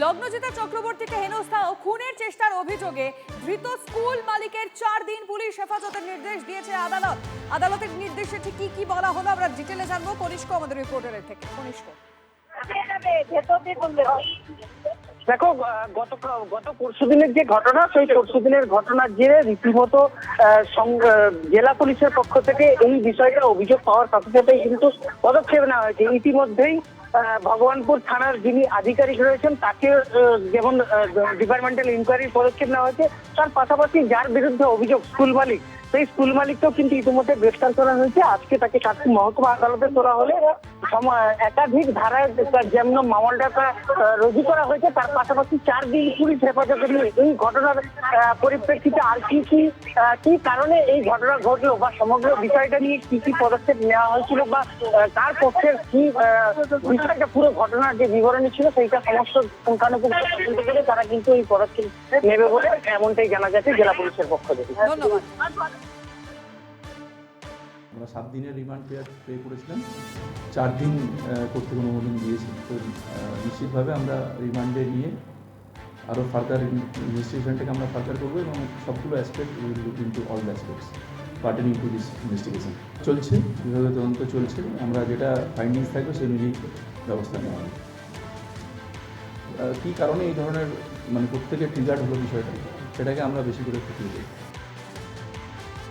লগ্নজিতা চক্রবর্তীকে হেনস্থা ও খুনের চেষ্টার অভিযোগে ধৃত স্কুল মালিকের 4 দিন পুলিশ হেফাজতের নির্দেশ দিয়েছে আদালত। আদালতের নির্দেশে ঠিক কি বলা হলো আমরা ডিটেইলে জানবো কনিষ্ক আমাদের রিপোর্টারের থেকে। কনিষ্ক, দেখো, গত পরশুদিনের যে ঘটনা, সেই পরশুদিনের ঘটনার জেরে রীতিমতো জেলা পুলিশের পক্ষ থেকে এই বিষয়টা অভিযোগ পাওয়ার সাথে সাথেই কিন্তু পদক্ষেপ নেওয়া হয়েছে। ইতিমধ্যেই ভগবানপুর থানার যিনি আধিকারিক রয়েছেন তাকে যেমন ডিপার্টমেন্টাল ইনকোয়ারির পদক্ষেপ নেওয়া হয়েছে, তার পাশাপাশি যার বিরুদ্ধে অভিযোগ স্কুল মালিক, সেই স্কুল মালিককেও কিন্তু ইতিমধ্যে গ্রেফতার করা হয়েছে। আজকে তাকে কাটছি মহকুমা আদালতে তোলা হলে একাধিক ধারায় যেমন মামলাটা রুজু করা হয়েছে, তার পাশাপাশি 4 দিন পুলিশ হেফাজতে নিয়ে এই ঘটনার পরিপ্রেক্ষিতে আর কি কারণে এই ঘটনা ঘটলো বা সমগ্র বিষয়টা নিয়ে কি পদক্ষেপ নেওয়া হয়েছিল বা তার পক্ষের কি বিষয়টা পুরো ঘটনার যে বিবরণী ছিল সেইটা সমস্ত পুঙ্খানুপুঙ্খ তদন্ত করে তারা কিন্তু এই পদক্ষেপ নেবে বলে এমনটাই জানা যাচ্ছে জেলা পুলিশের পক্ষ থেকে। ধন্যবাদ। আমরা 7 দিনের রিমান্ড পে করেছিলাম, 4 দিন কর্তৃক অনুমোদন দিয়েছি। তো নিশ্চিতভাবে আমরা রিমান্ডে নিয়ে আরও ফার্দার ইনভেস্টিগেশনটাকে আমরা ফার্দার করবো এবং সবগুলো aspect will look into all the aspects pertaining to this investigation. চলছে, বিভাগীয় তদন্ত চলছে, আমরা যেটা ফাইন্ডিংস থাকবে সেই অনুযায়ী ব্যবস্থা নেওয়া হবে। কী কারণে এই ধরনের প্রত্যেকে ট্রিগার হলো বিষয়টা, সেটাকে আমরা বেশি করে ফুটিয়ে দিই।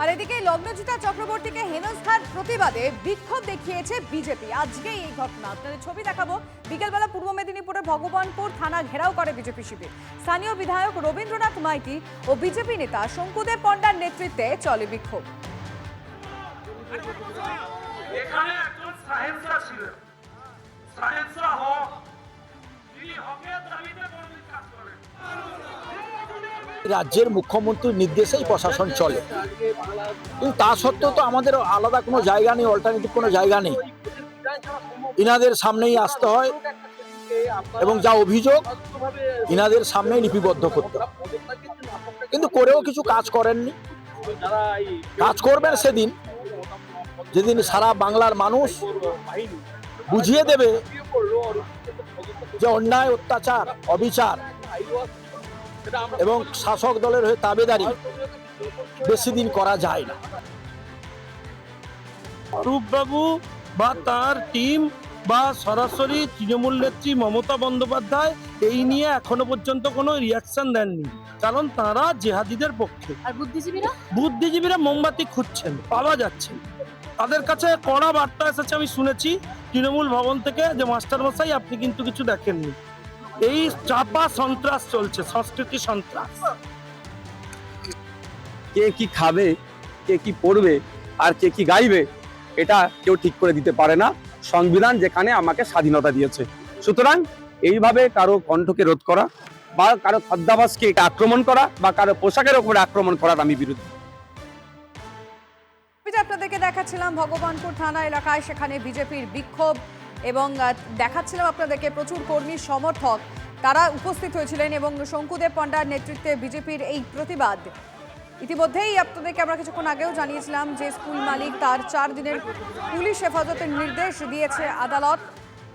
আর এদিকে লগ্নজিতা চক্রবর্তীকে হেনস্থার প্রতিবাদে বিক্ষোভ দেখিয়েছে বিজেপি। আজকে এই ঘটনা আপনাদের ছবি দেখাবো। বিকেলবেলা পূর্ব মেদিনীপুরের ভগবানপুর থানা ঘেরাও করে বিজেপি শিবির। স্থানীয় বিধায়ক রবীন্দ্রনাথ মাইতি ও বিজেপি নেতা শঙ্কুদেব পণ্ডার নেতৃত্বে চলে বিক্ষোভ। রাজ্যের মুখ্যমন্ত্রীর নির্দেশেই প্রশাসন চলে, কিন্তু তা সত্ত্বেও তো আমাদের আলাদা কোনো জায়গা নেই, অল্টারনেটিভ কোনো জায়গা নেই। ইনাদের সামনেই আসতে হয় এবং যা অভিযোগ ইনাদের সামনেই লিপিবদ্ধ করতে হয়, কিন্তু করেও কিছু কাজ করেননি। কাজ করবেন সেদিন যেদিন সারা বাংলার মানুষ বুঝিয়ে দেবে যে অন্যায়, অত্যাচার, অবিচার এবং শাসক দলের হয়ে তাবেদারি বেশি দিন করা যায় না। রূপবাবু বা তার টিম বা সরাসরি তৃণমূল নেত্রী মমতা বন্দ্যোপাধ্যায় এই নিয়ে এখনো পর্যন্ত কোনো রিয়াকশন দেননি, কারণ তারা জেহাদিদের পক্ষে। আর বুদ্ধিজীবীরা মোমবাতি খুঁজছেন, পাওয়া যাচ্ছে। তাদের কাছে কড়া বার্তা এসেছে, আমি শুনেছি তৃণমূল ভবন থেকে, যে মাস্টারমশাই আপনি কিন্তু কিছু দেখেননি। এই চাপা সন্ত্রাস চলছে, সংস্কৃতি সন্ত্রাস। কে কি খাবে, কে কি পড়বে আর কে কি গাইবে এটা কেউ ঠিক করে দিতে পারে না। সংবিধান যেখানে আমাকে স্বাধীনতা দিয়েছে, সুতরাং এইভাবে কারো কণ্ঠকে রোধ করা বা কারো ছদ্মাবাসকে আক্রমণ করা বা কারো পোশাকের উপরে আক্রমণ করার আমি বিরুদ্ধে। আপনাদেরকে দেখাচ্ছিলাম ভগবানপুর থানা এলাকায়, সেখানে বিজেপির বিক্ষোভ এবং দেখাচ্ছিলাম আপনাদেরকে প্রচুর কর্মী সমর্থক তারা উপস্থিত হয়েছিলেন এবং শঙ্কুদেব পণ্ডার নেতৃত্বে বিজেপির এই প্রতিবাদ। ইতিমধ্যেই আপনাদেরকে আমরা কিছুক্ষণ আগেও জানিয়েছিলাম যে স্কুল মালিক তার 4 দিনের পুলিশ হেফাজতের নির্দেশ দিয়েছে আদালত,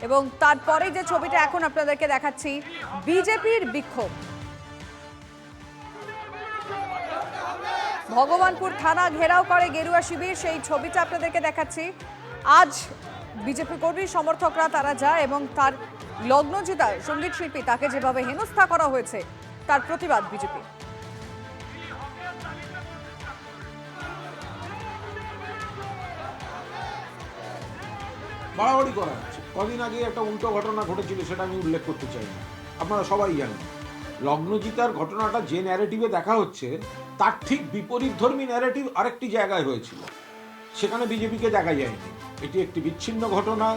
এবং তারপরে যে ছবিটা এখন আপনাদেরকে দেখাচ্ছি, বিজেপির বিক্ষোভ। ভগবানপুর থানা ঘেরাও করে গেরুয়া শিবির, সেই ছবিটা আপনাদেরকে দেখাচ্ছি। আজ বিজেপি কর্মী সমর্থকরা তারা যায় এবং তার লগ্নজিতা সঙ্গীত শিল্পী তাকে যেভাবে হেনস্থা করা হয়েছে তার প্রতিবাদ বিজেপি। বাড়াবাড়ি করা হচ্ছে। কদিন আগে একটা উল্টো ঘটনা ঘটেছিল, সেটা আমি উল্লেখ করতে চাই না, আপনারা সবাই জানেন। লগ্নজিতার ঘটনাটা যে ন্যারেটিভে দেখা হচ্ছে তার ঠিক বিপরীতধর্মী ন্যারেটিভ আরেকটি জায়গায় হয়েছিল, সেখানে বিজেপিকে দেখা যায়নি। এটি একটি বিচ্ছিন্ন ঘটনা,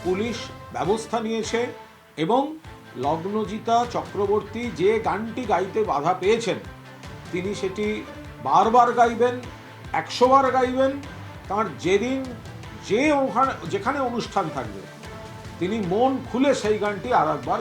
পুলিশ ব্যবস্থা নিয়েছে এবং লগ্নজিতা চক্রবর্তী যে গানটি গাইতে বাধা পেয়েছেন তিনি সেটি বারবার গাইবেন, 100 বার গাইবেন। তার যেদিন যেখানে অনুষ্ঠান থাকবে তিনি মন খুলে সেই গানটি আরেকবার